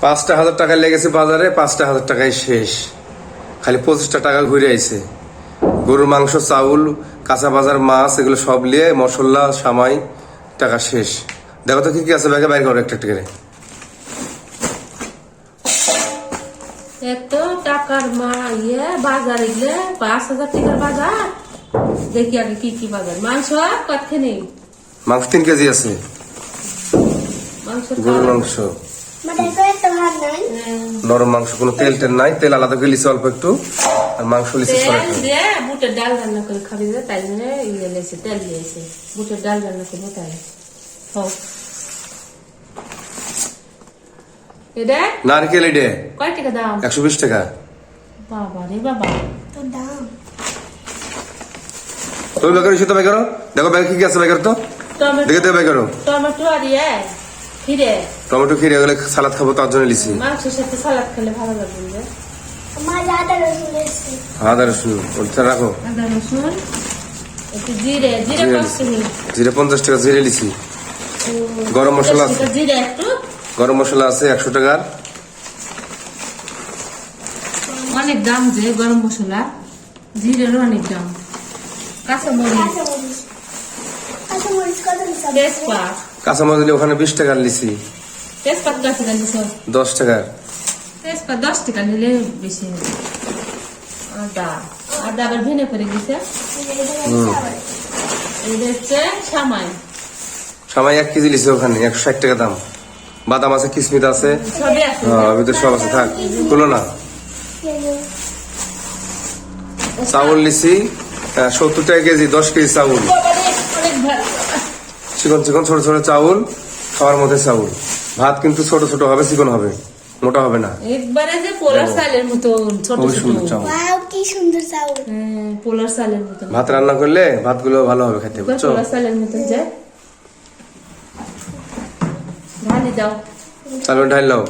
5,000 টাকা লেগেছে বাজারে, 5,000 টাকায় শেষ। খালি 25টা টাকা ঘুরে আইছে। গরুর মাংস, চাউল, কাঁচা বাজার, মাছ এগুলো সব নিয়ে মশলা সামাই টাকা শেষ। দেখো তো কি কি আছে ব্যাগে, বাইর করো একটা একটা করে। এত টাকার বাজার এগুলো 5,000 টাকার বাজার। দেখি আগে কি কি বাজার। মাংস কতখানি নেই? মাংস 3 কেজি আছে। মাংস গরুর মাংস, নরম মাংস, কোনো তেল টেল নাই। তেল আলাদা করে লিছে অল্প একটু, আর মাংস লিছে তেল দিয়ে বুটের ডাল রান্না করে খাবি, তাই জন্য ইয়ে লেছে, তেল দিয়েছে। বুটের ডাল রান্না করবো তাই হোক। এটা নারকেল, এটা কয় টাকা দাম? 120 টাকা। বাবা রে বাবা, তো দাম। তুমি বেকার এসে তো বেকারো, দেখো ব্যাগে কি কি আছে বেকার তো দেখে তো বেকারো। টমেটো আর খিরে, টমেটো খিরে গেলে সালাদ খাবো, তার জন্য লিছি। মাংসের সাথে সালাদ খেলে ভালো লাগবে। আদা রসুন ওটা রাখো। আদা রসুন, একটু জিরে, জিরে 50 টাকা জিরে লিছি। গরম মশলা আছে, জিরে একটু, গরম মশলা আছে 100 টাকার। অনেক দাম যে গরম মশলা, জিরের অনেক দাম। কাঁচামরিচ, তেজপাত, কাঁচামরিচ দিলে ওখানে 20 টাকার লিছি। তেজপাত কত টাকা নিছ? 10 টাকার। তেজপাত 10 টাকা নিলে বেশি হবে। আদা, আদা আবার ভেঙে করে গেছে। এটা হচ্ছে সামাই, সামাই 1 কেজি লিছি, ওখানে 160 টাকা দাম। বাদাম আছে, কিসমিস আছে, সবই আছে। ভিতরে সব আছে, থাক তুলো না। চাউল লিছি 70 টাকা কেজি, 10 কেজি চাউল। চিকন চিকন ছোট ছোট চাউল, খাওয়ার মধ্যে চাউল। ভাত কিন্তু ছোট ছোট হবে, চিকন হবে, মোটা হবে না। একবারে যে পোলার চালের মতো ছোট খুবই ছোট। সুন্দর চাউল। ওয়াও কি সুন্দর চাউল। পোলার চালের মতো। ভাত রান্না করলে ভাতগুলো ভালো হবে খেতে, বুঝছো? পোলার চালের মতন যে ঢালি দাও। চাল ঢাল নাও,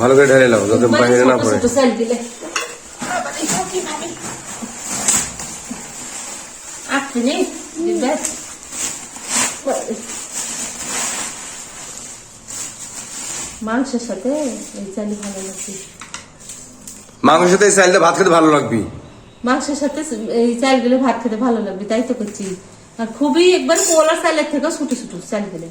ভালো করে ঢালে নাও যাতে বাইরে না পড়ে। ছোট চাল দিলে আপনি দিবে। মাংসের সাথে এই চালি ভালো লাগবে। মাংসের সাথে এই চাল দিয়ে ভাত খেতে ভালো লাগবে। মাংসের সাথে এই চালগুলো ভাত খেতে ভালো লাগবে, তাই তো করছি। আর খুবই একবার পোলার চালের থেকে ছোট ছোট চাল দিলে